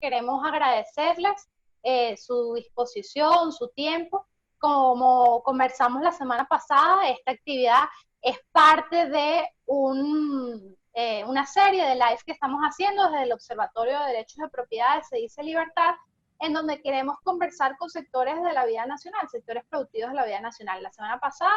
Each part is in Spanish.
queremos agradecerles su disposición, su tiempo. Como conversamos la semana pasada, esta actividad es parte de una serie de lives que estamos haciendo desde el Observatorio de Derechos de Propiedad de SEDICE Libertad, en donde queremos conversar con sectores de la vida nacional, sectores productivos de la vida nacional. La semana pasada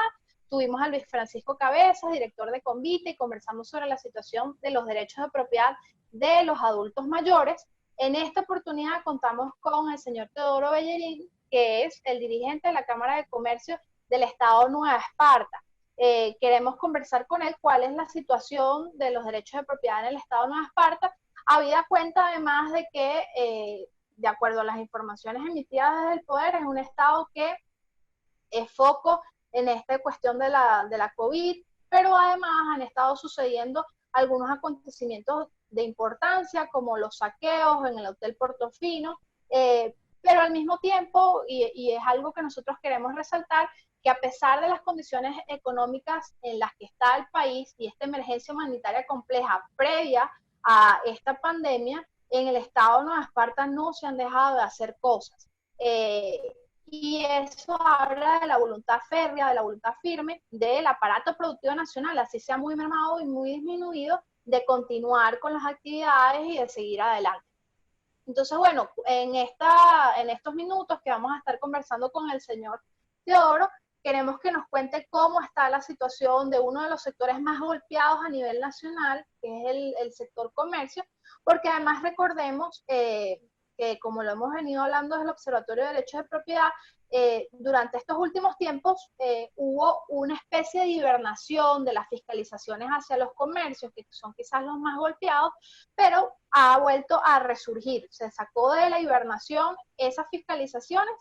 tuvimos a Luis Francisco Cabezas, director de Convite, y conversamos sobre la situación de los derechos de propiedad de los adultos mayores. En esta oportunidad contamos con el señor Teodoro Bellerín, que es el dirigente de la Cámara de Comercio del Estado Nueva Esparta. Queremos conversar con él cuál es la situación de los derechos de propiedad en el Estado Nueva Esparta, habida cuenta además de que, de acuerdo a las informaciones emitidas desde el Poder, es un Estado que es foco en esta cuestión de la COVID, pero además han estado sucediendo algunos acontecimientos de importancia, como los saqueos en el Hotel Portofino, pero al mismo tiempo, y es algo que nosotros queremos resaltar, que a pesar de las condiciones económicas en las que está el país y esta emergencia humanitaria compleja previa a esta pandemia, en el Estado de Nueva Esparta no se han dejado de hacer cosas. Y eso habla de la voluntad férrea, de la voluntad firme del aparato productivo nacional, así sea muy mermado y muy disminuido, de continuar con las actividades y de seguir adelante. Entonces, bueno, en estos minutos que vamos a estar conversando con el señor Teodoro, queremos que nos cuente cómo está la situación de uno de los sectores más golpeados a nivel nacional, que es el sector comercio, porque además recordemos que, como lo hemos venido hablando desde el Observatorio de Derechos de Propiedad, durante estos últimos tiempos hubo una especie de hibernación de las fiscalizaciones hacia los comercios, que son quizás los más golpeados, pero ha vuelto a resurgir. Se sacó de la hibernación esas fiscalizaciones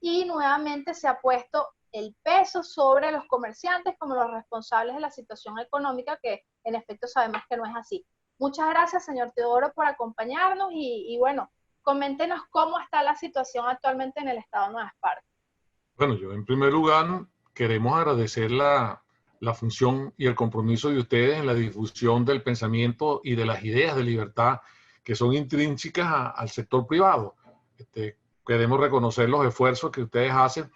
y nuevamente se ha puesto el peso sobre los comerciantes como los responsables de la situación económica, que en efecto sabemos que no es así. Muchas gracias, señor Teodoro, por acompañarnos y bueno, coméntenos cómo está la situación actualmente en el Estado de Nueva Esparta. Bueno, yo en primer lugar queremos agradecer la función y el compromiso de ustedes en la difusión del pensamiento y de las ideas de libertad que son intrínsecas al sector privado. Queremos reconocer los esfuerzos que ustedes hacen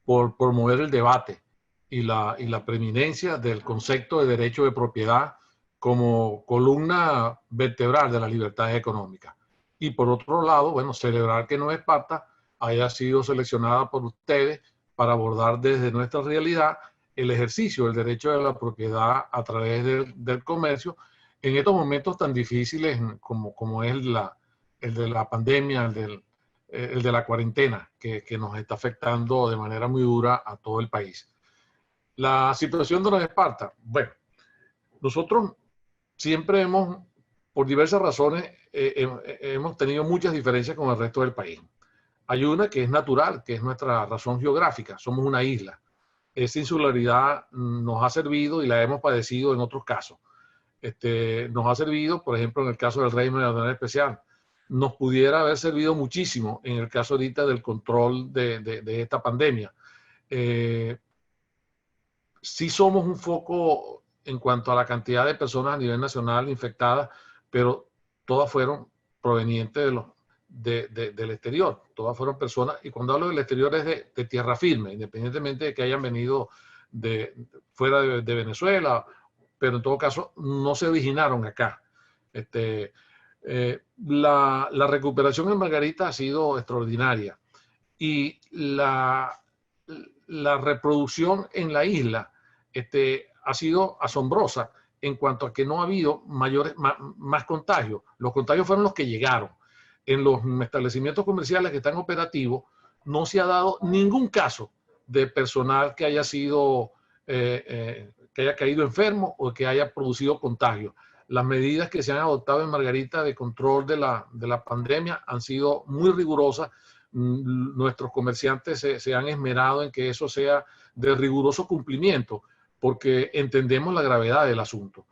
por promover el debate y la preeminencia del concepto de derecho de propiedad como columna vertebral de las libertades económicas. Y por otro lado, bueno, celebrar que Nueva Esparta haya sido seleccionada por ustedes para abordar desde nuestra realidad el ejercicio del derecho de la propiedad a través del comercio en estos momentos tan difíciles como es el de la pandemia, el de la cuarentena, que nos está afectando de manera muy dura a todo el país. La situación de Nueva Esparta, bueno, nosotros siempre por diversas razones, hemos tenido muchas diferencias con el resto del país. Hay una que es natural, que es nuestra razón geográfica, somos una isla. Esa insularidad nos ha servido y la hemos padecido en otros casos. Nos ha servido, por ejemplo, en el caso del régimen de aduana especial. Nos pudiera haber servido muchísimo en el caso ahorita del control de esta pandemia. Sí somos un foco en cuanto a la cantidad de personas a nivel nacional infectadas, pero todas fueron provenientes del exterior. Todas fueron personas, y cuando hablo del exterior es de tierra firme, independientemente de que hayan venido fuera de Venezuela, pero en todo caso no se originaron acá. La recuperación en Margarita ha sido extraordinaria y la reproducción en la isla ha sido asombrosa en cuanto a que no ha habido más contagios. Los contagios fueron los que llegaron. En los establecimientos comerciales que están operativos no se ha dado ningún caso de personal que haya sido que haya caído enfermo o que haya producido contagio. Las medidas que se han adoptado en Margarita de control de la pandemia han sido muy rigurosas. Nuestros comerciantes se han esmerado en que eso sea de riguroso cumplimiento, porque entendemos la gravedad del asunto.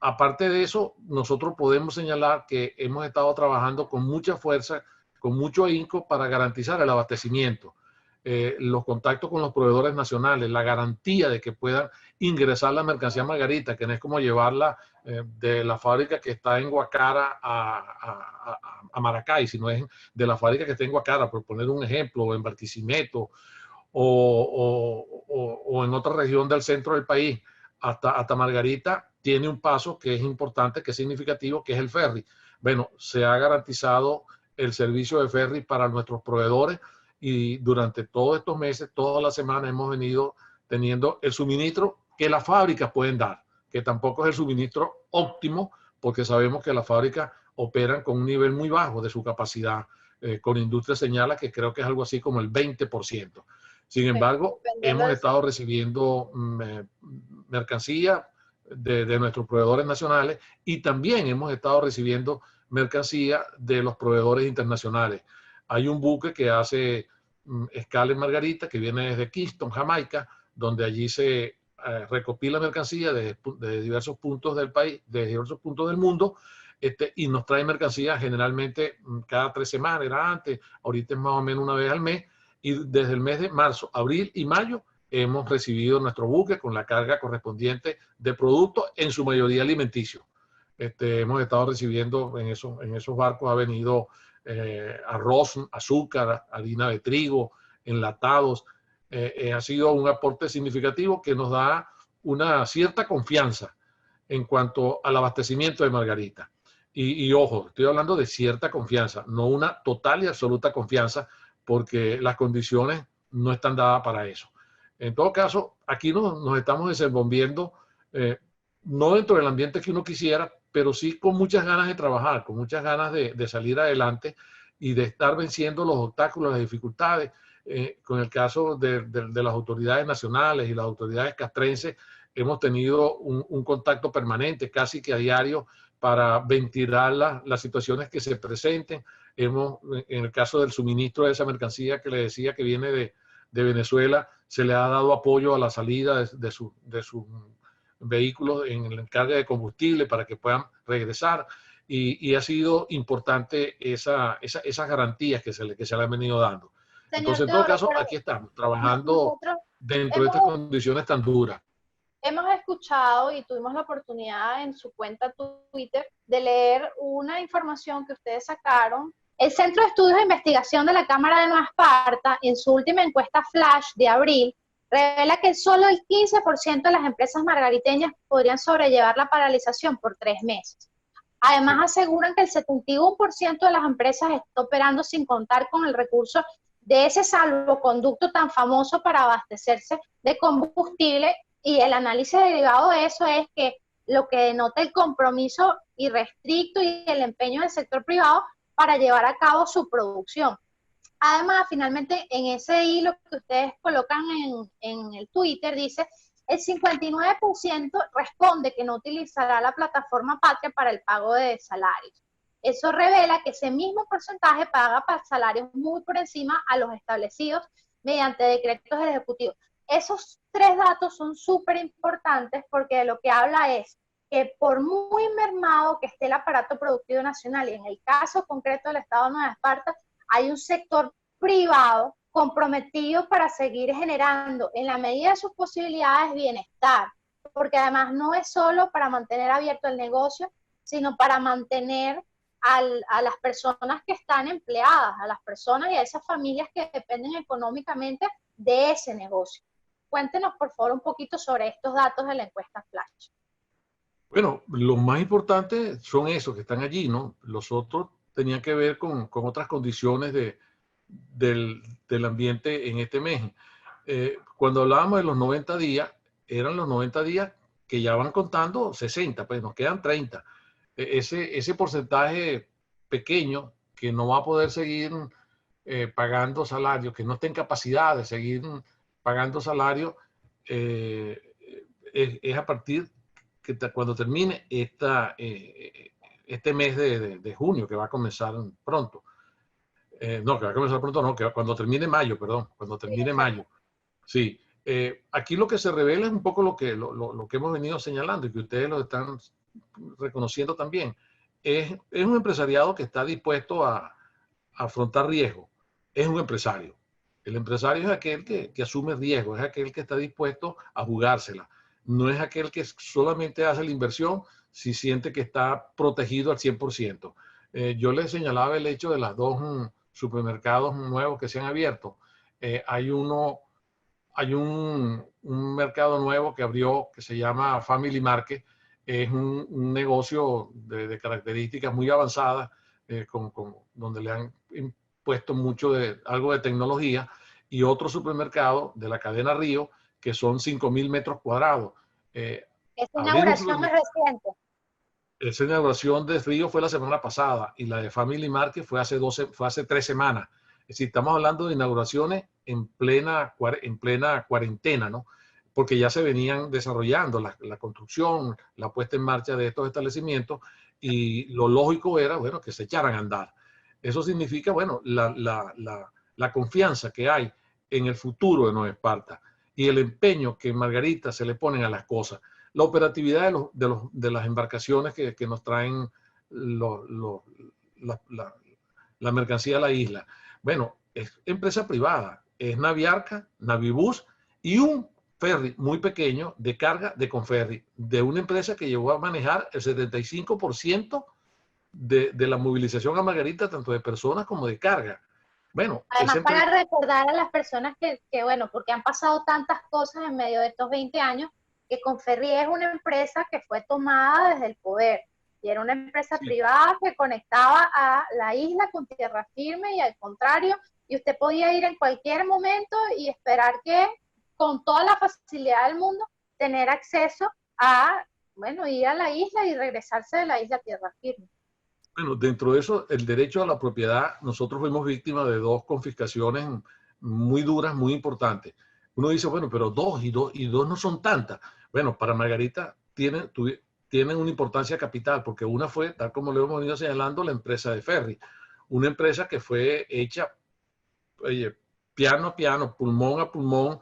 Aparte de eso, nosotros podemos señalar que hemos estado trabajando con mucha fuerza, con mucho ahínco para garantizar el abastecimiento. los contactos con los proveedores nacionales, la garantía de que puedan ingresar la mercancía Margarita, que no es como llevarla de la fábrica que está en Guacara a Maracay, sino es de la fábrica que está en Guacara, por poner un ejemplo, o en Barquisimeto, o en otra región del centro del país, hasta Margarita, tiene un paso que es importante, que es significativo, que es el ferry. Bueno, se ha garantizado el servicio de ferry para nuestros proveedores y durante todos estos meses, todas las semanas hemos venido teniendo el suministro que las fábricas pueden dar, que tampoco es el suministro óptimo, porque sabemos que las fábricas operan con un nivel muy bajo de su capacidad, con industria señala que creo que es algo así como el 20%. Sin embargo, hemos estado recibiendo mercancía de nuestros proveedores nacionales y también hemos estado recibiendo mercancía de los proveedores internacionales. Hay un buque que hace escala en Margarita, que viene desde Kingston, Jamaica, donde allí se recopila mercancía de diversos puntos del país, de diversos puntos del mundo, y nos trae mercancía generalmente cada 3 semanas, era antes, ahorita es más o menos una vez al mes, y desde el mes de marzo, abril y mayo hemos recibido nuestro buque con la carga correspondiente de productos, en su mayoría alimenticios. Hemos estado recibiendo en esos barcos, ha venido arroz, azúcar, harina de trigo, enlatados. Ha sido un aporte significativo que nos da una cierta confianza en cuanto al abastecimiento de Margarita. Y ojo, estoy hablando de cierta confianza, no una total y absoluta confianza, porque las condiciones no están dadas para eso. En todo caso, aquí nos estamos desenvolviendo, no dentro del ambiente que uno quisiera, pero sí con muchas ganas de trabajar, con muchas ganas de salir adelante y de estar venciendo los obstáculos, las dificultades. Con el caso de las autoridades nacionales y las autoridades castrenses, hemos tenido un contacto permanente, casi que a diario, para ventilar las situaciones que se presenten. En el caso del suministro de esa mercancía que le decía que viene de Venezuela, se le ha dado apoyo a la salida de sus vehículos en el carga de combustible para que puedan regresar. Y ha sido importante esas garantías que se le han venido dando. Entonces, en todo caso, aquí estamos, trabajando dentro de estas condiciones tan duras. Hemos escuchado y tuvimos la oportunidad en su cuenta Twitter de leer una información que ustedes sacaron. El Centro de Estudios de Investigación de la Cámara de Nueva Esparta, en su última encuesta flash de abril, revela que solo el 15% de las empresas margariteñas podrían sobrellevar la paralización por 3 meses. Además, aseguran que el 71% de las empresas está operando sin contar con el recurso de ese salvoconducto tan famoso para abastecerse de combustible, y el análisis derivado de eso es que lo que denota el compromiso irrestricto y el empeño del sector privado para llevar a cabo su producción. Además, finalmente, en ese hilo que ustedes colocan en el Twitter, dice, el 59% responde que no utilizará la plataforma Patria para el pago de salarios. Eso revela que ese mismo porcentaje paga para salarios muy por encima a los establecidos mediante decretos ejecutivos. Esos 3 datos son súper importantes porque de lo que habla es que por muy mermado que esté el aparato productivo nacional, y en el caso concreto del Estado de Nueva Esparta, hay un sector privado comprometido para seguir generando en la medida de sus posibilidades bienestar, porque además no es solo para mantener abierto el negocio, sino para mantener a las personas que están empleadas, a las personas y a esas familias que dependen económicamente de ese negocio. Cuéntenos, por favor, un poquito sobre estos datos de la encuesta Flash. Bueno, los más importantes son esos que están allí, ¿no? Los otros tenían que ver con otras condiciones del ambiente en este mes. Cuando hablábamos de los 90 días, eran los 90 días que ya van contando 60, pues nos quedan 30. Ese porcentaje pequeño que no va a poder seguir pagando salarios, que no está en capacidad de seguir pagando salarios, es a partir que cuando termine este mes de junio, que va a comenzar pronto. No, que va a comenzar pronto, no, que cuando termine mayo, perdón, cuando termine mayo. Sí, aquí lo que se revela es un poco lo que hemos venido señalando y que ustedes lo están reconociendo también. Es un empresariado que está dispuesto a afrontar riesgos. Es un empresario. El empresario es aquel que asume riesgo, es aquel que está dispuesto a jugársela. No es aquel que solamente hace la inversión si siente que está protegido al 100%. Yo les señalaba el hecho de las dos supermercados nuevos que se han abierto. Hay un mercado nuevo que abrió que se llama Family Market. Es un negocio de características muy avanzadas, donde le han puesto algo de tecnología, y otro supermercado de la cadena Río, que son 5.000 metros cuadrados. Esta inauguración es reciente. Esa inauguración de Río fue la semana pasada y la de Family Market fue hace 3 semanas. Es decir, estamos hablando de inauguraciones en plena cuarentena, ¿no? Porque ya se venían desarrollando la construcción, la puesta en marcha de estos establecimientos, y lo lógico era, bueno, que se echaran a andar. Eso significa, bueno, la confianza que hay en el futuro de Nueva Esparta y el empeño que en Margarita se le ponen a las cosas. La operatividad de las embarcaciones que nos traen la mercancía a la isla. Bueno, es empresa privada, es Naviarca, Navibus y un ferry muy pequeño de carga de Conferry, de una empresa que llegó a manejar el 75% de la movilización a Margarita, tanto de personas como de carga. Bueno, además, para recordar a las personas que, bueno, porque han pasado tantas cosas en medio de estos 20 años, que Conferry es una empresa que fue tomada desde el poder, y era una empresa privada que conectaba a la isla con tierra firme, y al contrario, y usted podía ir en cualquier momento y esperar que, con toda la facilidad del mundo, tener acceso a, bueno, ir a la isla y regresarse de la isla a tierra firme. Bueno, dentro de eso, el derecho a la propiedad, nosotros fuimos víctimas de 2 confiscaciones muy duras, muy importantes. Uno dice, bueno, pero dos y dos no son tantas. Bueno, para Margarita tienen una importancia capital, porque una fue, tal como le hemos venido señalando, la empresa de ferry. Una empresa que fue hecha, oye, piano a piano, pulmón a pulmón,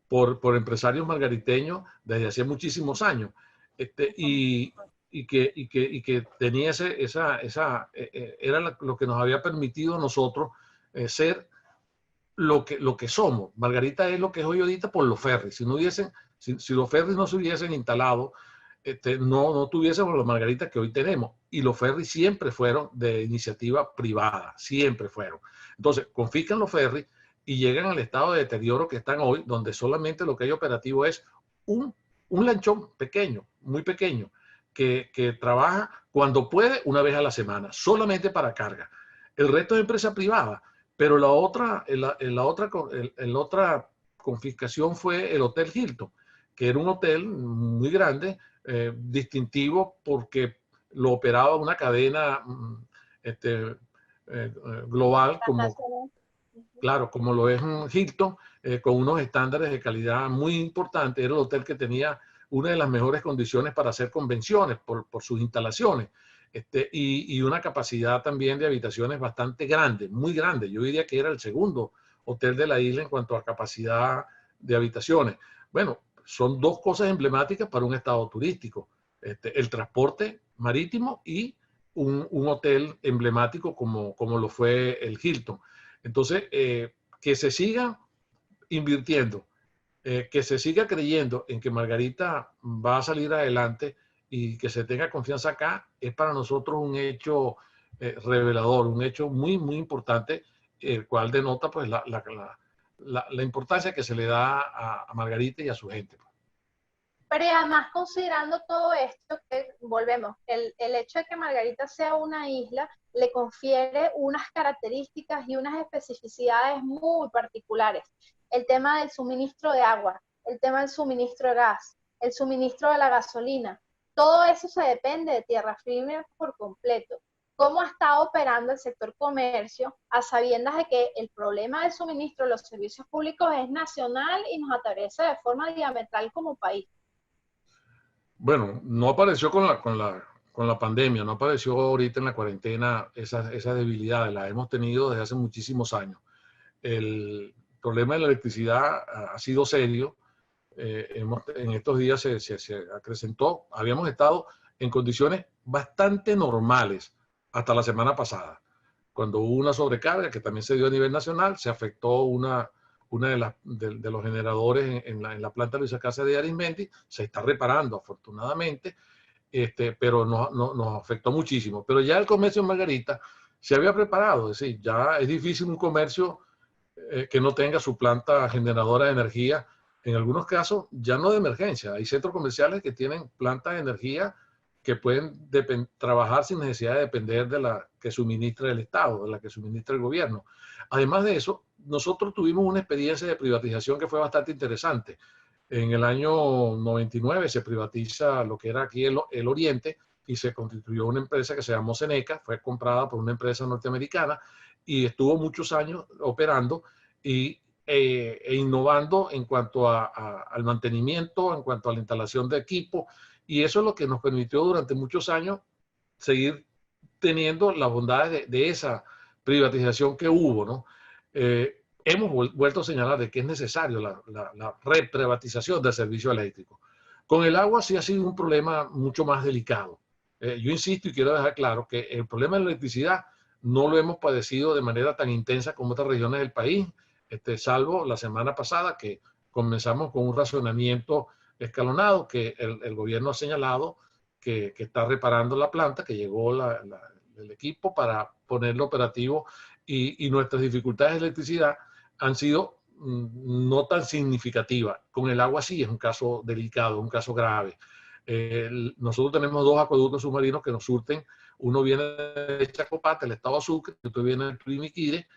por empresarios margariteños desde hace muchísimos años. Y que tenía era lo que nos había permitido a nosotros ser lo que somos. Margarita es lo que es hoy ahorita por los ferries. Si los ferries no se hubiesen instalado, no tuviésemos la Margarita que hoy tenemos. Y los ferries siempre fueron de iniciativa privada, siempre fueron. Entonces, confiscan los ferries y llegan al estado de deterioro que están hoy, donde solamente lo que hay operativo es un lanchón pequeño, muy pequeño, que trabaja cuando puede, una vez a la semana, solamente para carga. El resto es empresa privada, pero la otra confiscación fue el Hotel Hilton, que era un hotel muy grande, distintivo porque lo operaba una cadena global, como lo es Hilton, con unos estándares de calidad muy importantes. Era el hotel que tenía una de las mejores condiciones para hacer convenciones por sus instalaciones, y una capacidad también de habitaciones bastante grande, muy grande. Yo diría que era el segundo hotel de la isla en cuanto a capacidad de habitaciones. Bueno, son 2 cosas emblemáticas para un estado turístico, el transporte marítimo y un hotel emblemático como lo fue el Hilton. Entonces, que se siga invirtiendo, que se siga creyendo en que Margarita va a salir adelante y que se tenga confianza acá, es para nosotros un hecho revelador, un hecho muy, muy importante, el cual denota pues la importancia que se le da a Margarita y a su gente. Pero además, considerando todo esto, que volvemos, el hecho de que Margarita sea una isla le confiere unas características y unas especificidades muy particulares. El tema del suministro de agua, el tema del suministro de gas, el suministro de la gasolina, todo eso se depende de tierra firme por completo. ¿Cómo ha estado operando el sector comercio a sabiendas de que el problema del suministro de los servicios públicos es nacional y nos atraviesa de forma diametral como país? Bueno, no apareció con la pandemia, no apareció ahorita en la cuarentena esas debilidades, las hemos tenido desde hace muchísimos años. El problema de la electricidad ha sido serio. En estos días se acrecentó. Habíamos estado en condiciones bastante normales hasta la semana pasada, Cuando hubo una sobrecarga, que también se dio a nivel nacional, se afectó una de los generadores en la planta Luisa Casa de Arismendi. Se está reparando, afortunadamente, pero nos afectó muchísimo. Pero ya el comercio en Margarita se había preparado, es decir, ya es difícil un comercio que no tenga su planta generadora de energía. En algunos casos, ya no de emergencia. Hay centros comerciales que tienen plantas de energía que pueden trabajar sin necesidad de depender de la que suministra el Estado, de la que suministra el gobierno. Además de eso, nosotros tuvimos una experiencia de privatización que fue bastante interesante. En el año 99 se privatiza lo que era aquí el Oriente y se constituyó una empresa que se llamó Seneca, fue comprada por una empresa norteamericana y estuvo muchos años operando e innovando en cuanto al mantenimiento, en cuanto a la instalación de equipo, y eso es lo que nos permitió durante muchos años seguir teniendo las bondades de esa privatización que hubo, ¿no? Hemos vuelto a señalar de que es necesario la reprivatización del servicio eléctrico. Con el agua sí ha sido un problema mucho más delicado. Yo insisto y quiero dejar claro que el problema de la electricidad no lo hemos padecido de manera tan intensa como otras regiones del país, salvo la semana pasada que comenzamos con un racionamiento escalonado que el gobierno ha señalado que está reparando la planta, que llegó el equipo para ponerlo operativo y nuestras dificultades de electricidad han sido no tan significativas. Con el agua sí es un caso delicado, un caso grave. Nosotros tenemos dos acueductos submarinos que nos surten. Uno viene de Chacopata, el estado Sucre, y otro viene de Turimiquire,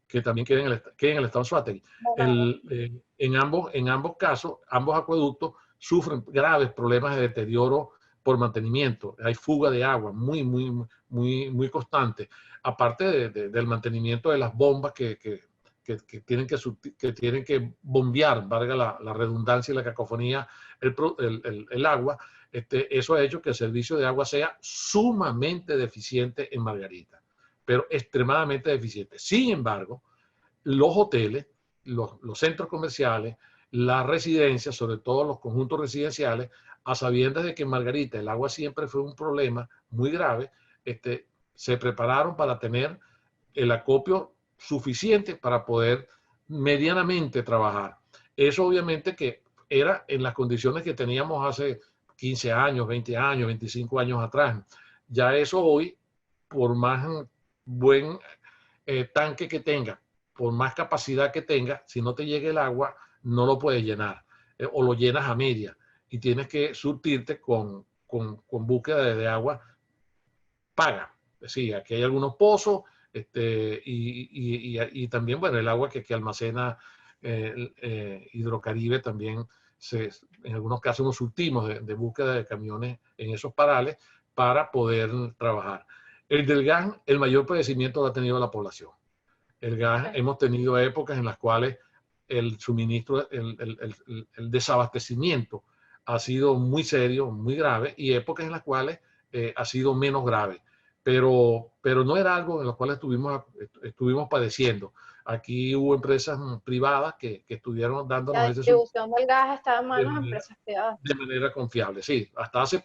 que también queda en el estado Suátegui. En ambos casos, ambos acueductos sufren graves problemas de deterioro por mantenimiento. Hay fuga de agua muy constante. Aparte del mantenimiento de las bombas que tienen que bombear, valga la redundancia y la cacofonía, el agua. Eso ha hecho que el servicio de agua sea sumamente deficiente en Margarita, pero extremadamente deficiente. Sin embargo, los hoteles, los centros comerciales, las residencias, sobre todo los conjuntos residenciales, a sabiendas de que en Margarita el agua siempre fue un problema muy grave, se prepararon para tener el acopio suficiente para poder medianamente trabajar. Eso obviamente que era en las condiciones que teníamos hace 15 años, 20 años, 25 años atrás. Ya eso hoy, por más buen tanque que tenga, por más capacidad que tenga, si no te llega el agua, no lo puedes llenar o lo llenas a media y tienes que surtirte con búsqueda de agua paga. Sí, aquí hay algunos pozos y también, bueno, el agua que almacena Hidrocaribe también, en algunos casos nos surtimos de búsqueda de camiones en esos parales para poder trabajar. El del gas, el mayor padecimiento lo ha tenido la población. El gas, hemos tenido épocas en las cuales el suministro, el desabastecimiento ha sido muy serio, muy grave, y épocas en las cuales ha sido menos grave. Pero no era algo en lo cual estuvimos padeciendo. Aquí hubo empresas privadas que estuvieron dándonos la distribución del gas está en manos de empresas privadas. De manera confiable, sí. Hasta hace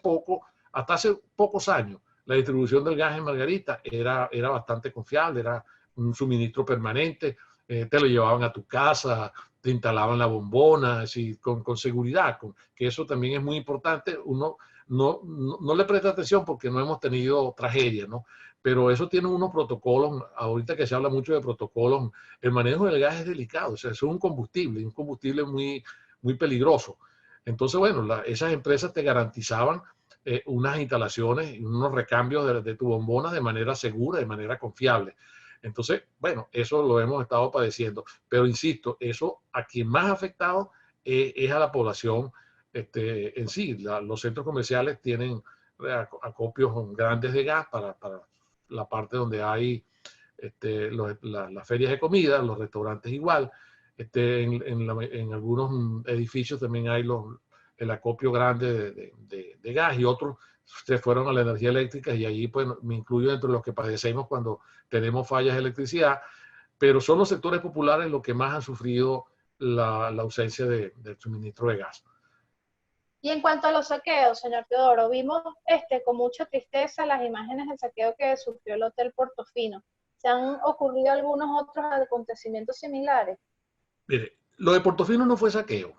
pocos años, la distribución del gas en Margarita era bastante confiable, era un suministro permanente, te lo llevaban a tu casa, te instalaban la bombona, así, con seguridad, que eso también es muy importante. Uno no le presta atención porque no hemos tenido tragedia, ¿no? Pero eso tiene unos protocolos, ahorita que se habla mucho de protocolos, el manejo del gas es delicado, o sea, es un combustible muy peligroso. Entonces, bueno, esas empresas te garantizaban unas instalaciones y unos recambios de tu bombona de manera segura, de manera confiable. Entonces, bueno, eso lo hemos estado padeciendo. Pero insisto, eso a quien más ha afectado es a la población en sí. Los centros comerciales tienen acopios grandes de gas para la parte donde hay las ferias de comida, los restaurantes igual. En algunos edificios también hay el acopio grande de gas, y otros se fueron a la energía eléctrica, y allí pues me incluyo dentro de los que padecemos cuando tenemos fallas de electricidad, pero son los sectores populares los que más han sufrido la ausencia del suministro de gas. Y en cuanto a los saqueos, señor Teodoro, vimos con mucha tristeza las imágenes del saqueo que sufrió el Hotel Portofino. ¿Se han ocurrido algunos otros acontecimientos similares? Mire, lo de Portofino no fue saqueo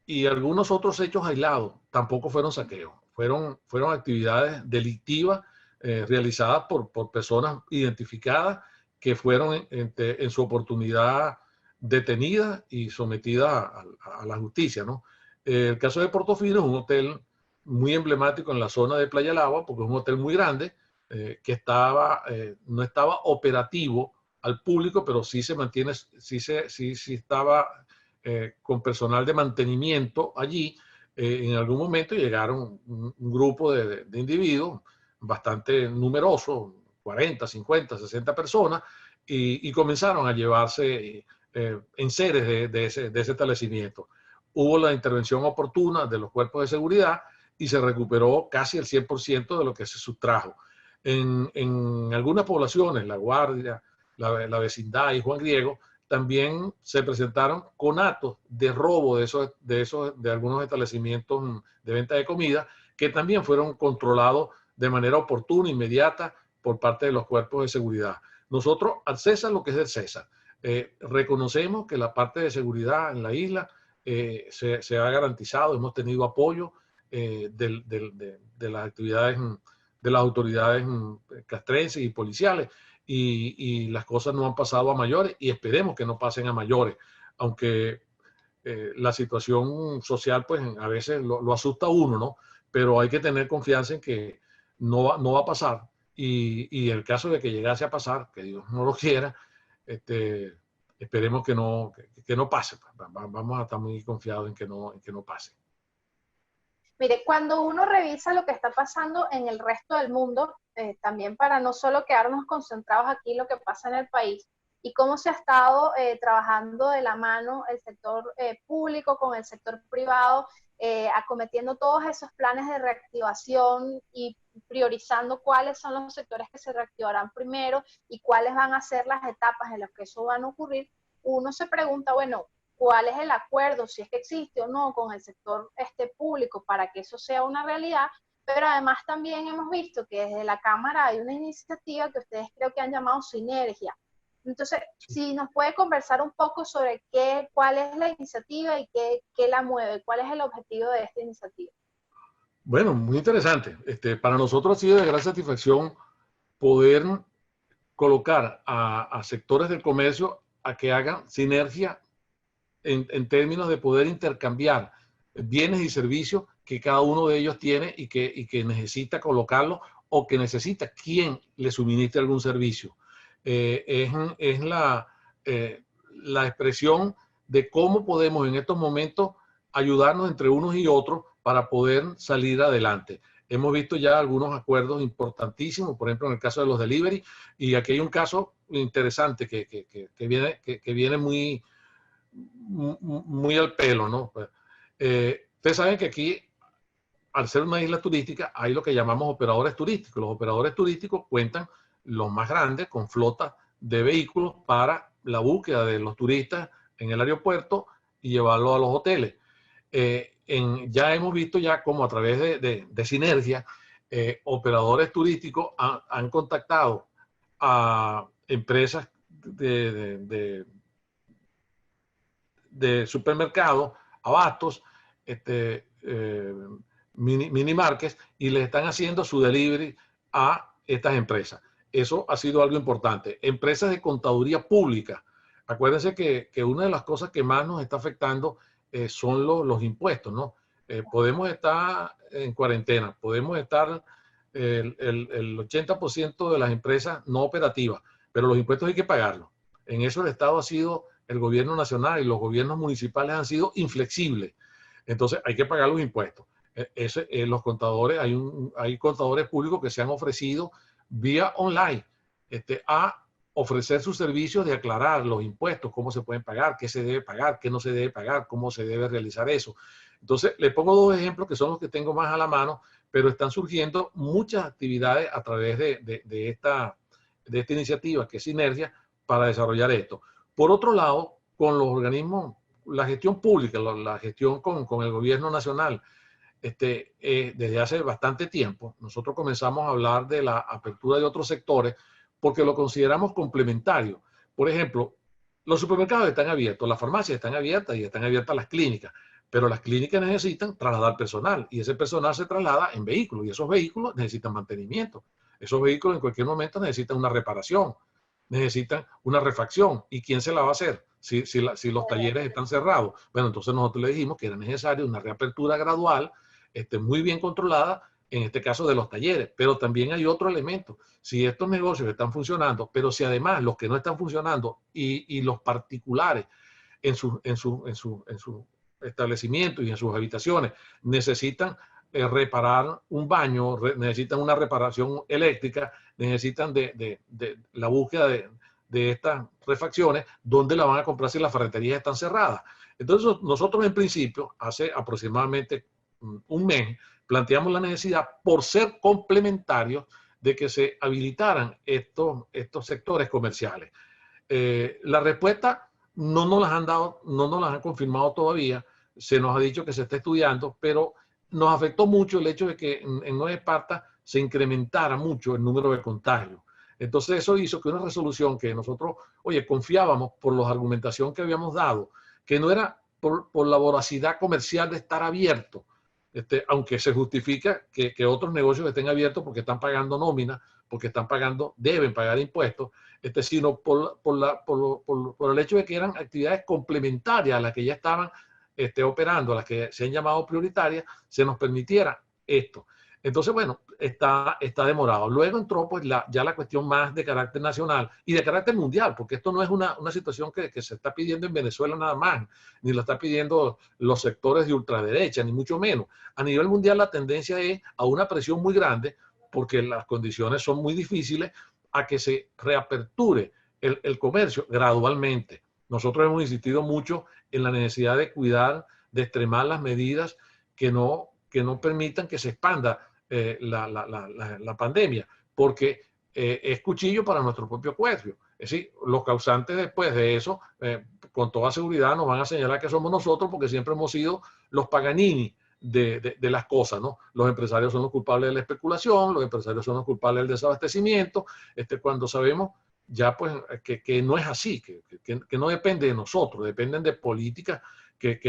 y algunos otros hechos aislados tampoco fueron saqueos, fueron actividades delictivas realizadas por personas identificadas que fueron en su oportunidad detenidas y sometidas a la justicia, ¿no? El caso de Portofino es un hotel muy emblemático en la zona de Playa del Agua, porque es un hotel muy grande que no estaba operativo al público, pero sí se mantiene, sí estaba con personal de mantenimiento allí. En algún momento llegaron un grupo de individuos bastante numeroso, 40, 50, 60 personas, y comenzaron a llevarse enseres de ese establecimiento. Hubo la intervención oportuna de los cuerpos de seguridad y se recuperó casi el 100% de lo que se sustrajo. En algunas poblaciones, La Guardia, la vecindad y Juan Griego, también se presentaron conatos de robo de algunos establecimientos de venta de comida que también fueron controlados de manera oportuna, inmediata, por parte de los cuerpos de seguridad. Nosotros, al César, lo que es del César. Reconocemos que la parte de seguridad en la isla se ha garantizado, hemos tenido apoyo de las actividades de las autoridades castrenses y policiales, y las cosas no han pasado a mayores y esperemos que no pasen a mayores, aunque la situación social pues a veces lo asusta a uno, ¿no? Pero hay que tener confianza en que no va a pasar, y en el caso de que llegase a pasar, que Dios no lo quiera, esperemos que no pase. Vamos a estar muy confiados en que no pase. Mire, cuando uno revisa lo que está pasando en el resto del mundo, también para no solo quedarnos concentrados aquí en lo que pasa en el país, y cómo se ha estado trabajando de la mano el sector público con el sector privado, acometiendo todos esos planes de reactivación y priorizando cuáles son los sectores que se reactivarán primero y cuáles van a ser las etapas en las que eso van a ocurrir, uno se pregunta, bueno, ¿cuál es el acuerdo, si es que existe o no, con el sector público para que eso sea una realidad? Pero además también hemos visto que desde la Cámara hay una iniciativa que ustedes creo que han llamado Sinergia. Entonces, si nos puede conversar un poco sobre cuál es la iniciativa y qué la mueve, cuál es el objetivo de esta iniciativa. Bueno, muy interesante. Para nosotros ha sido de gran satisfacción poder colocar a sectores del comercio a que hagan sinergia en términos de poder intercambiar bienes y servicios que cada uno de ellos tiene y que necesita colocarlo, o que necesita quien le suministre algún servicio. Es la expresión de cómo podemos en estos momentos ayudarnos entre unos y otros para poder salir adelante. Hemos visto ya algunos acuerdos importantísimos, por ejemplo, en el caso de los delivery, y aquí hay un caso interesante que viene muy al pelo, ¿no? Ustedes saben que aquí, al ser una isla turística, hay lo que llamamos operadores turísticos. Los operadores turísticos cuentan, los más grandes, con flotas de vehículos para la búsqueda de los turistas en el aeropuerto y llevarlos a los hoteles. Ya hemos visto ya como a través de Sinergia, operadores turísticos han contactado a empresas de supermercados, abastos, mini markets, y les están haciendo su delivery a estas empresas. Eso ha sido algo importante. Empresas de contaduría pública. Acuérdense que una de las cosas que más nos está afectando son los impuestos, ¿no? Podemos estar en cuarentena, podemos estar el 80% de las empresas no operativas, pero los impuestos hay que pagarlos. En eso el Estado ha sido, el gobierno nacional y los gobiernos municipales han sido inflexibles. Entonces hay que pagar los impuestos. Los contadores, hay contadores públicos que se han ofrecido vía online a ofrecer sus servicios de aclarar los impuestos, cómo se pueden pagar, qué se debe pagar, qué no se debe pagar, cómo se debe realizar eso. Entonces, le pongo dos ejemplos que son los que tengo más a la mano, pero están surgiendo muchas actividades a través de esta iniciativa, que es Sinergia, para desarrollar esto. Por otro lado, con los organismos, la gestión pública, la gestión con el gobierno nacional, desde hace bastante tiempo, nosotros comenzamos a hablar de la apertura de otros sectores, porque lo consideramos complementario. Por ejemplo, los supermercados están abiertos, las farmacias están abiertas y están abiertas las clínicas, pero las clínicas necesitan trasladar personal y ese personal se traslada en vehículos y esos vehículos necesitan mantenimiento. Esos vehículos en cualquier momento necesitan una reparación, necesitan una refacción. ¿Y quién se la va a hacer si los talleres están cerrados? Bueno, entonces nosotros le dijimos que era necesario una reapertura gradual, muy bien controlada, en este caso de los talleres. Pero también hay otro elemento. Si estos negocios están funcionando, pero si además los que no están funcionando y los particulares en su establecimiento y en sus habitaciones necesitan reparar un baño, necesitan una reparación eléctrica, necesitan de la búsqueda de estas refacciones, ¿dónde la van a comprar si las ferreterías están cerradas? Entonces nosotros en principio, hace aproximadamente un mes, planteamos la necesidad, por ser complementarios, de que se habilitaran estos sectores comerciales. La respuesta no nos las han dado, no nos las han confirmado todavía, se nos ha dicho que se está estudiando, pero nos afectó mucho el hecho de que en Nueva Esparta se incrementara mucho el número de contagios. Entonces eso hizo que una resolución que nosotros, oye, confiábamos por la argumentación que habíamos dado, que no era por la voracidad comercial de estar abierto, aunque se justifica que otros negocios estén abiertos porque están pagando nómina, porque están pagando, deben pagar impuestos, sino por el hecho de que eran actividades complementarias a las que ya estaban operando, a las que se han llamado prioritarias, se nos permitiera esto. Entonces, bueno, está demorado. Luego entró pues ya la cuestión más de carácter nacional y de carácter mundial, porque esto no es una situación que se está pidiendo en Venezuela nada más, ni lo está pidiendo los sectores de ultraderecha, ni mucho menos. A nivel mundial la tendencia es a una presión muy grande, porque las condiciones son muy difíciles, a que se reaperture el comercio gradualmente. Nosotros hemos insistido mucho en la necesidad de cuidar, de extremar las medidas que no permitan que se expanda la pandemia, porque es cuchillo para nuestro propio cuerpo. Es decir, los causantes después de eso, con toda seguridad nos van a señalar que somos nosotros, porque siempre hemos sido los Paganini de las cosas, ¿no? Los empresarios son los culpables de la especulación, los empresarios son los culpables del desabastecimiento, cuando sabemos ya pues que no es así, que no depende de nosotros, dependen de políticas que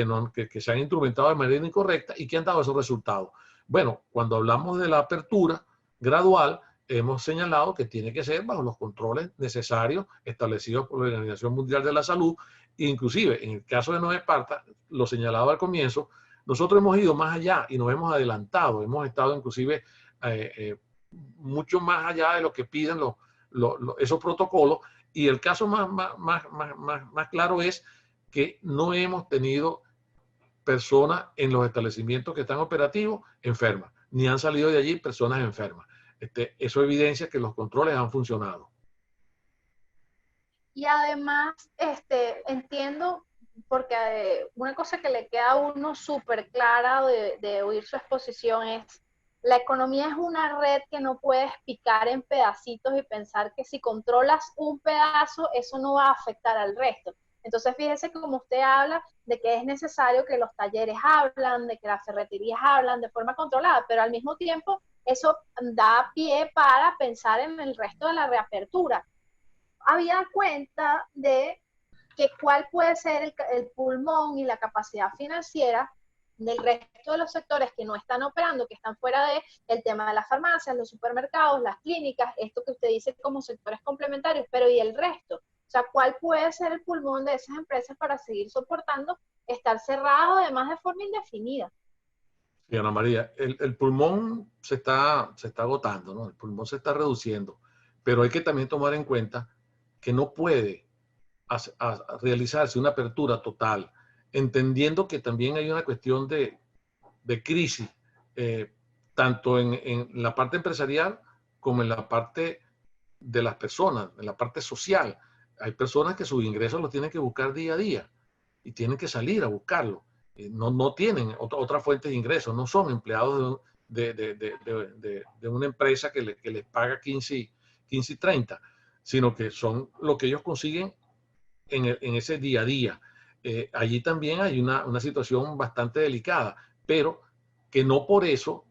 se han instrumentado de manera incorrecta y que han dado esos resultados. Bueno, cuando hablamos de la apertura gradual, hemos señalado que tiene que ser bajo los controles necesarios establecidos por la Organización Mundial de la Salud. Inclusive, en el caso de Nueva Esparta, lo señalado al comienzo, nosotros hemos ido más allá y nos hemos adelantado. Hemos estado inclusive mucho más allá de lo que piden esos protocolos. Y el caso más claro es que no hemos tenido personas en los establecimientos que están operativos enfermas, ni han salido de allí personas enfermas. Eso evidencia que los controles han funcionado. Y además, entiendo, porque una cosa que le queda a uno súper clara de oír su exposición es: la economía es una red que no puedes picar en pedacitos y pensar que si controlas un pedazo, eso no va a afectar al resto. Entonces, fíjese como usted habla de que es necesario que los talleres hablan, de que las ferreterías hablan de forma controlada, pero al mismo tiempo eso da pie para pensar en el resto de la reapertura. Había cuenta de que cuál puede ser el pulmón y la capacidad financiera del resto de los sectores que no están operando, que están fuera del tema de las farmacias, los supermercados, las clínicas, esto que usted dice como sectores complementarios, pero ¿y el resto? O sea, ¿cuál puede ser el pulmón de esas empresas para seguir soportando estar cerrado además de forma indefinida? Sí, Ana María, el pulmón se está agotando, ¿no? El pulmón se está reduciendo, pero hay que también tomar en cuenta que no puede realizarse una apertura total, entendiendo que también hay una cuestión de crisis, tanto en la parte empresarial como en la parte de las personas, en la parte social. Hay personas que sus ingresos los tienen que buscar día a día y tienen que salir a buscarlo. No tienen otra fuente de ingresos, no son empleados de una empresa que les paga 15 y 30, sino que son lo que ellos consiguen en ese día a día. Allí también hay una situación bastante delicada, pero que no por eso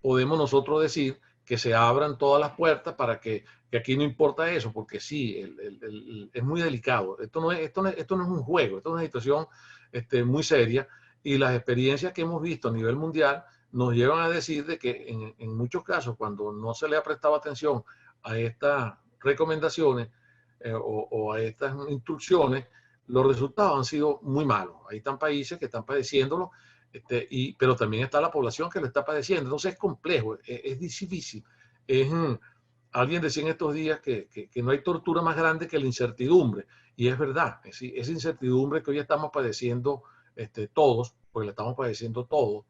podemos nosotros decir que se abran todas las puertas para que aquí no importa eso, porque sí, es muy delicado. Esto no es un juego, esto es una situación muy seria, y las experiencias que hemos visto a nivel mundial nos llevan a decir de que en muchos casos, cuando no se le ha prestado atención a estas recomendaciones o a estas instrucciones, los resultados han sido muy malos. Ahí están países que están padeciéndolo, pero también está la población que lo está padeciendo. Entonces es complejo, es difícil. Alguien decía en estos días que no hay tortura más grande que la incertidumbre. Y es verdad, esa incertidumbre que hoy estamos padeciendo todos, porque la estamos padeciendo todos,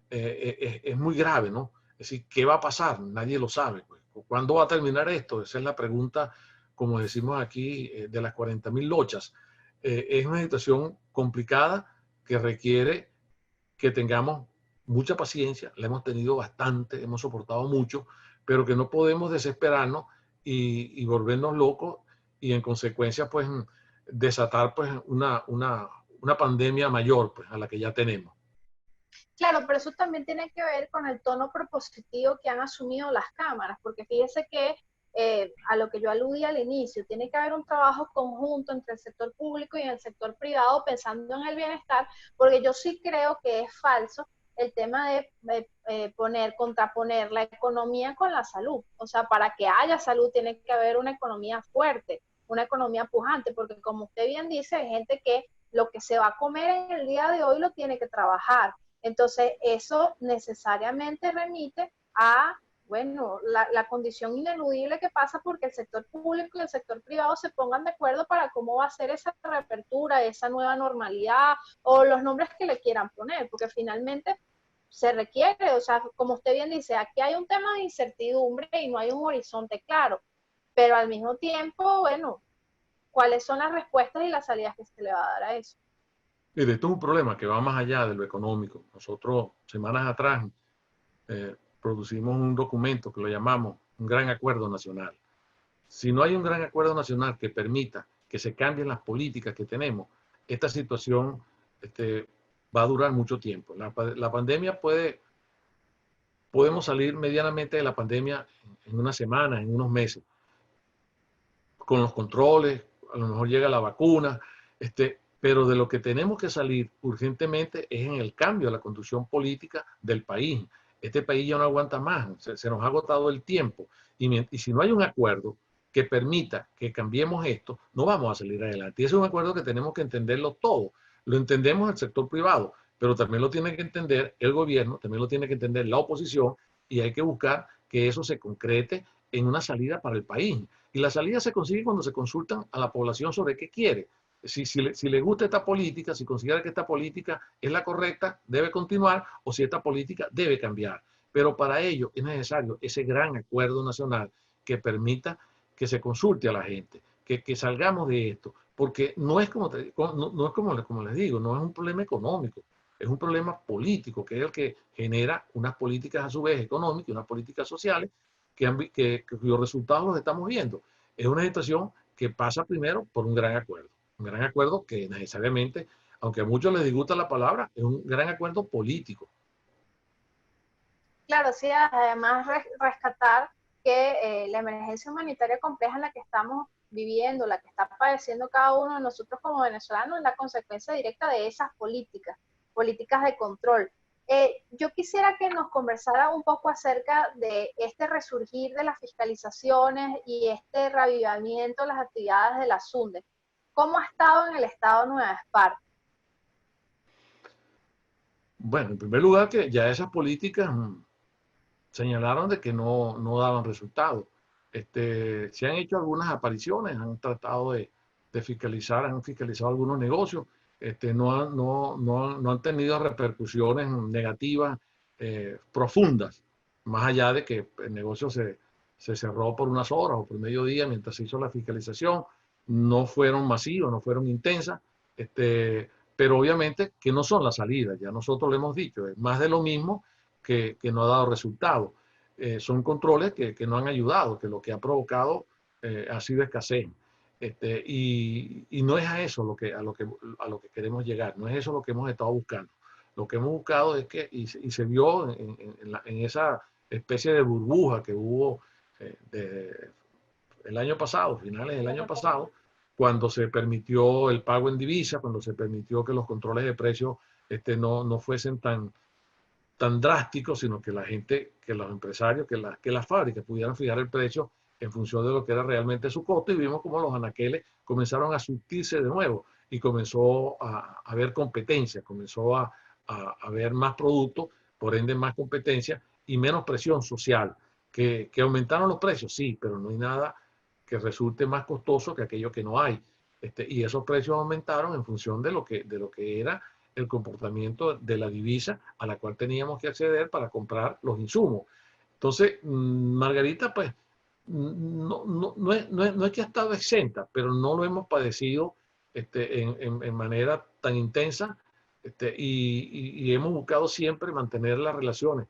es muy grave, ¿no? Es decir, ¿qué va a pasar? Nadie lo sabe. Pues. ¿Cuándo va a terminar esto? Esa es la pregunta, como decimos aquí, de las 40.000 lochas. Es una situación complicada que requiere que tengamos mucha paciencia, la hemos tenido bastante, hemos soportado mucho, pero que no podemos desesperarnos y volvernos locos y en consecuencia pues desatar pues una pandemia mayor pues a la que ya tenemos. Claro, pero eso también tiene que ver con el tono propositivo que han asumido las cámaras, porque fíjese que a lo que yo aludí al inicio, tiene que haber un trabajo conjunto entre el sector público y el sector privado pensando en el bienestar, porque yo sí creo que es falso el tema de contraponer la economía con la salud. O sea, para que haya salud tiene que haber una economía fuerte, una economía pujante, porque como usted bien dice, hay gente que lo que se va a comer en el día de hoy lo tiene que trabajar. Entonces, eso necesariamente remite a, bueno, la condición ineludible que pasa porque el sector público y el sector privado se pongan de acuerdo para cómo va a ser esa reapertura, esa nueva normalidad o los nombres que le quieran poner, porque finalmente se requiere, o sea, como usted bien dice, aquí hay un tema de incertidumbre y no hay un horizonte claro, pero al mismo tiempo, bueno, ¿cuáles son las respuestas y las salidas que se le va a dar a eso? Mire, esto es un problema que va más allá de lo económico. Nosotros, semanas atrás, producimos un documento que lo llamamos un gran acuerdo nacional. Si no hay un gran acuerdo nacional que permita que se cambien las políticas que tenemos, esta situación va a durar mucho tiempo. La pandemia podemos salir medianamente de la pandemia en una semana, en unos meses, con los controles, a lo mejor llega la vacuna, pero de lo que tenemos que salir urgentemente es en el cambio de la conducción política del país. Este país ya no aguanta más, se nos ha agotado el tiempo. Y si no hay un acuerdo que permita que cambiemos esto, no vamos a salir adelante. Y ese es un acuerdo que tenemos que entenderlo todo. Lo entendemos el sector privado, pero también lo tiene que entender el gobierno, también lo tiene que entender la oposición, y hay que buscar que eso se concrete en una salida para el país. Y la salida se consigue cuando se consultan a la población sobre qué quiere. Si le gusta esta política, si considera que esta política es la correcta, debe continuar, o si esta política debe cambiar. Pero para ello es necesario ese gran acuerdo nacional que permita que se consulte a la gente, que salgamos de esto, porque no es no es como les digo, no es un problema económico, es un problema político, que es el que genera unas políticas a su vez económicas y unas políticas sociales cuyos resultados los estamos viendo. Es una situación que pasa primero por un gran acuerdo que necesariamente, aunque a muchos les disgusta la palabra, es un gran acuerdo político. Claro, sí, además rescatar que la emergencia humanitaria compleja en la que estamos viviendo, la que está padeciendo cada uno de nosotros como venezolanos, es la consecuencia directa de esas políticas, políticas de control. Yo quisiera que nos conversara un poco acerca de este resurgir de las fiscalizaciones y este reavivamiento de las actividades de la SUNDE. ¿Cómo ha estado en el estado Nueva Esparta? Bueno, en primer lugar, que ya esas políticas señalaron de que no daban resultados. Se han hecho algunas apariciones, han tratado de fiscalizar, han fiscalizado algunos negocios, no han tenido repercusiones negativas profundas, más allá de que el negocio se cerró por unas horas o por mediodía mientras se hizo la fiscalización, no fueron masivas, no fueron intensas, pero obviamente que no son las salidas, ya nosotros lo hemos dicho, es más de lo mismo que no ha dado resultado. Son controles que no han ayudado, que lo que ha provocado ha sido escasez. Y no es a eso a lo que queremos llegar, no es eso lo que hemos estado buscando. Lo que hemos buscado es que, y se vio en especie de burbuja que hubo el año pasado, finales del año pasado, cuando se permitió el pago en divisa, cuando se permitió que los controles de precios no fuesen tan drásticos, sino que la gente, que los empresarios, que las fábricas pudieran fijar el precio en función de lo que era realmente su costo, y vimos cómo los anaqueles comenzaron a surtirse de nuevo y comenzó a haber competencia, comenzó a haber más productos, por ende más competencia y menos presión social. Que aumentaron los precios, sí, pero no hay nada que resulte más costoso que aquello que no hay. Y esos precios aumentaron en función de lo que era el comportamiento de la divisa a la cual teníamos que acceder para comprar los insumos. Entonces, Margarita, pues, no es que ha estado exenta, pero no lo hemos padecido en manera tan intensa, y hemos buscado siempre mantener las relaciones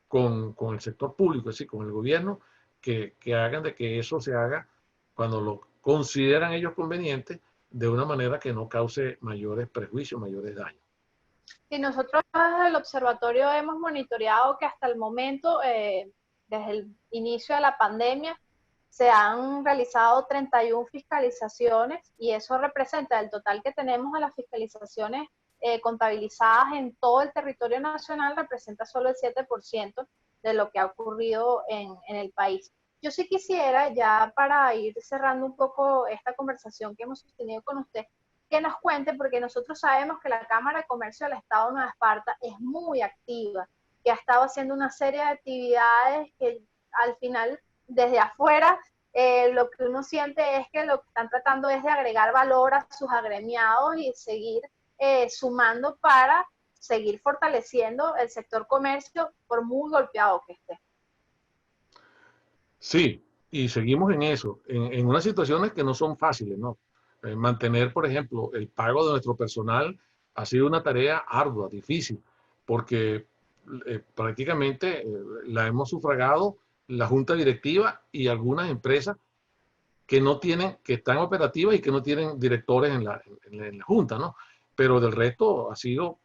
con el sector público, es decir, con el gobierno, que hagan de que eso se haga cuando lo consideran ellos conveniente, de una manera que no cause mayores prejuicios, mayores daños. Y nosotros desde el observatorio hemos monitoreado que hasta el momento, desde el inicio de la pandemia, se han realizado 31 fiscalizaciones y eso representa el total que tenemos de las fiscalizaciones contabilizadas en todo el territorio nacional, representa solo el 7% de lo que ha ocurrido en el país. Yo sí quisiera, ya para ir cerrando un poco esta conversación que hemos sostenido con usted, que nos cuente, porque nosotros sabemos que la Cámara de Comercio del Estado de Nueva Esparta es muy activa, que ha estado haciendo una serie de actividades que al final, desde afuera, lo que uno siente es que lo que están tratando es de agregar valor a sus agremiados y seguir sumando para seguir fortaleciendo el sector comercio, por muy golpeado que esté. Sí, y seguimos en eso, en unas situaciones que no son fáciles, ¿no? Mantener, por ejemplo, el pago de nuestro personal ha sido una tarea ardua, difícil, porque prácticamente la hemos sufragado la junta directiva y algunas empresas que no tienen, que están operativas y que no tienen directores en la junta, ¿no? Pero del resto ha sido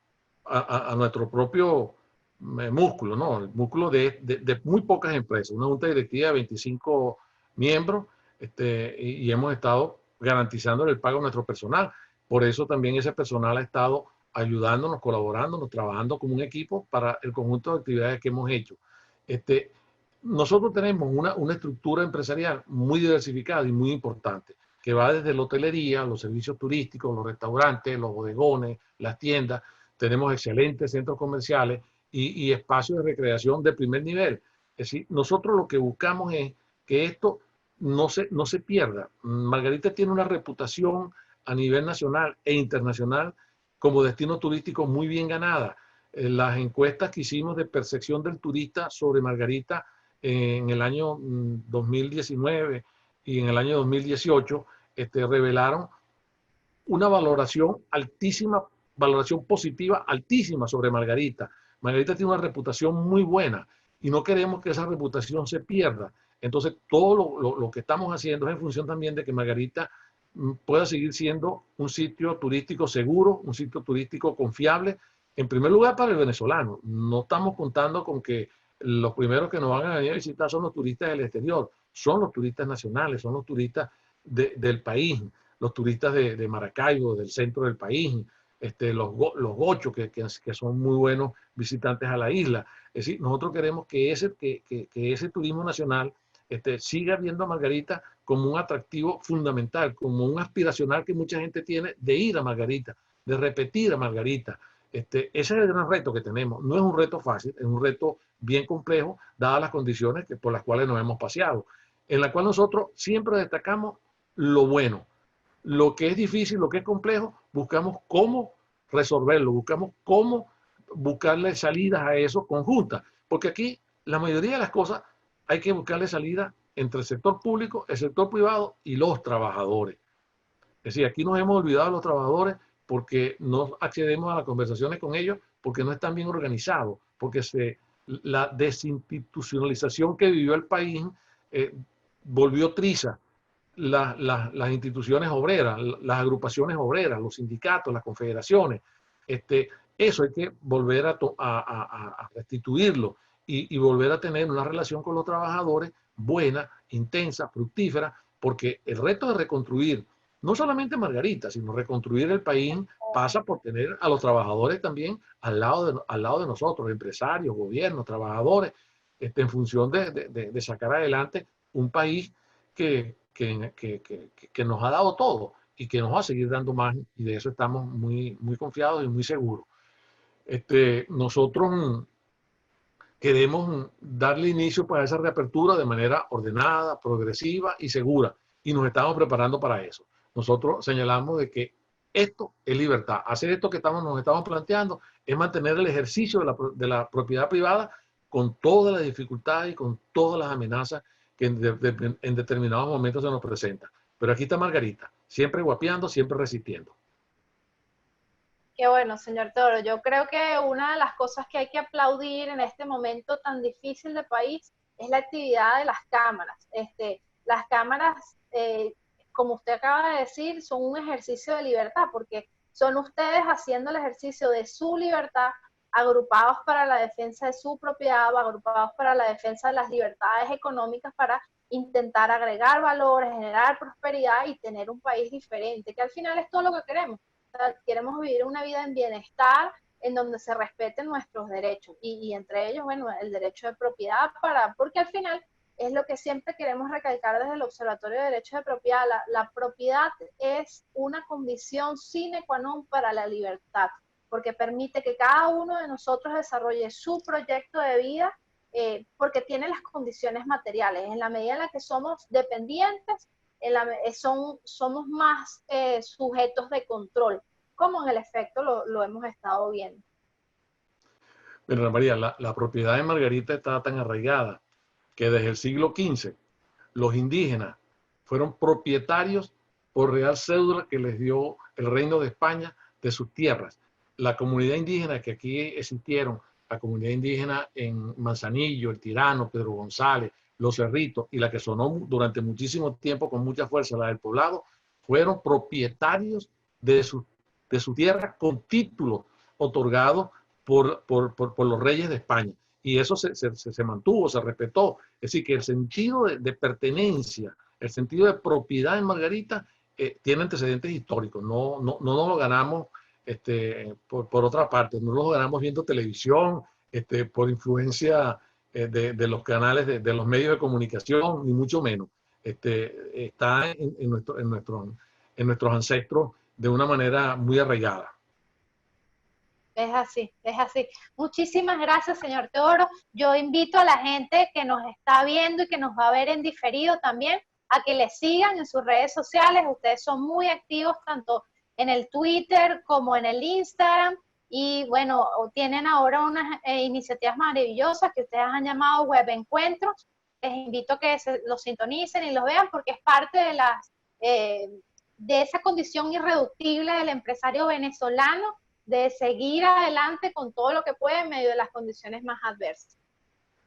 a nuestro propio músculo, ¿no? El músculo de muy pocas empresas, una junta directiva de 25 miembros, y hemos estado garantizando el pago de nuestro personal. Por eso también ese personal ha estado ayudándonos, colaborándonos, trabajando como un equipo para el conjunto de actividades que hemos hecho. Nosotros tenemos una estructura empresarial muy diversificada y muy importante, que va desde la hotelería, los servicios turísticos, los restaurantes, los bodegones, las tiendas. Tenemos excelentes centros comerciales y espacios de recreación de primer nivel. Es decir, nosotros lo que buscamos es que esto no se pierda. Margarita tiene una reputación a nivel nacional e internacional como destino turístico muy bien ganada. Las encuestas que hicimos de percepción del turista sobre Margarita en el año 2019 y en el año 2018 revelaron una valoración altísima, valoración positiva altísima sobre Margarita. Margarita tiene una reputación muy buena y no queremos que esa reputación se pierda. Entonces, todo lo que estamos haciendo es en función también de que Margarita pueda seguir siendo un sitio turístico seguro, un sitio turístico confiable, en primer lugar para el venezolano. No estamos contando con que los primeros que nos van a venir a visitar son los turistas del exterior, son los turistas nacionales, son los turistas del país, los turistas de Maracaibo, del centro del país, los gochos que son muy buenos visitantes a la isla. Es decir, nosotros queremos que ese turismo nacional siga viendo a Margarita como un atractivo fundamental, como un aspiracional que mucha gente tiene de ir a Margarita, de repetir a Margarita. Ese es el gran reto que tenemos. No es un reto fácil, es un reto bien complejo, dadas las condiciones por las cuales nos hemos paseado, en la cual nosotros siempre destacamos lo bueno. Lo que es difícil, lo que es complejo, buscamos cómo resolverlo, buscamos cómo buscarle salidas a eso conjuntas, porque aquí la mayoría de las cosas hay que buscarle salida entre el sector público, el sector privado y los trabajadores. Es decir, aquí nos hemos olvidado de los trabajadores porque no accedemos a las conversaciones con ellos, porque no están bien organizados, porque la desinstitucionalización que vivió el país volvió triza las instituciones obreras, las agrupaciones obreras, los sindicatos, las confederaciones. Eso hay que volver a restituirlo y volver a tener una relación con los trabajadores buena, intensa, fructífera, porque el reto de reconstruir, no solamente Margarita, sino reconstruir el país, pasa por tener a los trabajadores también al lado de nosotros, empresarios, gobiernos, trabajadores, en función de sacar adelante un país que nos ha dado todo y que nos va a seguir dando más, y de eso estamos muy, muy confiados y muy seguros. Nosotros queremos darle inicio para esa reapertura de manera ordenada, progresiva y segura, y nos estamos preparando para eso. Nosotros señalamos de que esto es libertad. Hacer esto que nos estamos planteando es mantener el ejercicio de la propiedad privada con todas las dificultades y con todas las amenazas que en determinados momentos se nos presentan. Pero aquí está Margarita, siempre guapeando, siempre resistiendo. Qué bueno, señor Toro. Yo creo que una de las cosas que hay que aplaudir en este momento tan difícil del país es la actividad de las cámaras. Las cámaras, como usted acaba de decir, son un ejercicio de libertad, porque son ustedes haciendo el ejercicio de su libertad, agrupados para la defensa de su propiedad, agrupados para la defensa de las libertades económicas, para intentar agregar valores, generar prosperidad y tener un país diferente, que al final es todo lo que queremos. Queremos vivir una vida en bienestar, en donde se respeten nuestros derechos y entre ellos, bueno, el derecho de propiedad, porque al final es lo que siempre queremos recalcar desde el Observatorio de Derechos de Propiedad. La propiedad es una condición sine qua non para la libertad, porque permite que cada uno de nosotros desarrolle su proyecto de vida, porque tiene las condiciones materiales. En la medida en la que somos dependientes, somos más sujetos de control, como en el efecto lo hemos estado viendo. Pero Ana María, la propiedad de Margarita está tan arraigada que desde el siglo XV los indígenas fueron propietarios por real cédula que les dio el Reino de España de sus tierras. La comunidad indígena que aquí existieron, la comunidad indígena en Manzanillo, El Tirano, Pedro González, Los Cerritos, y la que sonó durante muchísimo tiempo con mucha fuerza, la del Poblado, fueron propietarios de su tierra con títulos otorgados por los reyes de España. Y eso se mantuvo, se respetó. Es decir, que el sentido de pertenencia, el sentido de propiedad en Margarita tiene antecedentes históricos. No nos lo ganamos por otra parte, no lo ganamos viendo televisión, por influencia de los canales, de los medios de comunicación, ni mucho menos. Está en nuestros ancestros de una manera muy arraigada. Es así, es así. Muchísimas gracias, señor Teodoro. Yo invito a la gente que nos está viendo y que nos va a ver en diferido también a que le sigan en sus redes sociales. Ustedes son muy activos tanto en el Twitter como en el Instagram. Y bueno, tienen ahora unas iniciativas maravillosas que ustedes han llamado Web Encuentros. Les invito a que los sintonicen y los vean porque es parte de esa condición irreductible del empresario venezolano, de seguir adelante con todo lo que puede en medio de las condiciones más adversas.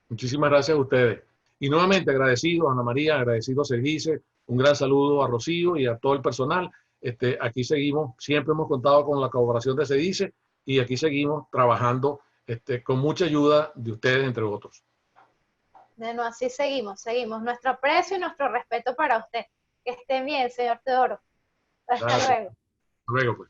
Muchísimas gracias a ustedes. Y nuevamente agradecido a Ana María, agradecido a Sergice, un gran saludo a Rocío y a todo el personal. Aquí seguimos, siempre hemos contado con la colaboración de Sedice y aquí seguimos trabajando con mucha ayuda de ustedes, entre otros. Bueno, así seguimos. Nuestro aprecio y nuestro respeto para usted. Que estén bien, señor Teodoro. Hasta Gracias. luego. Hasta luego, pues.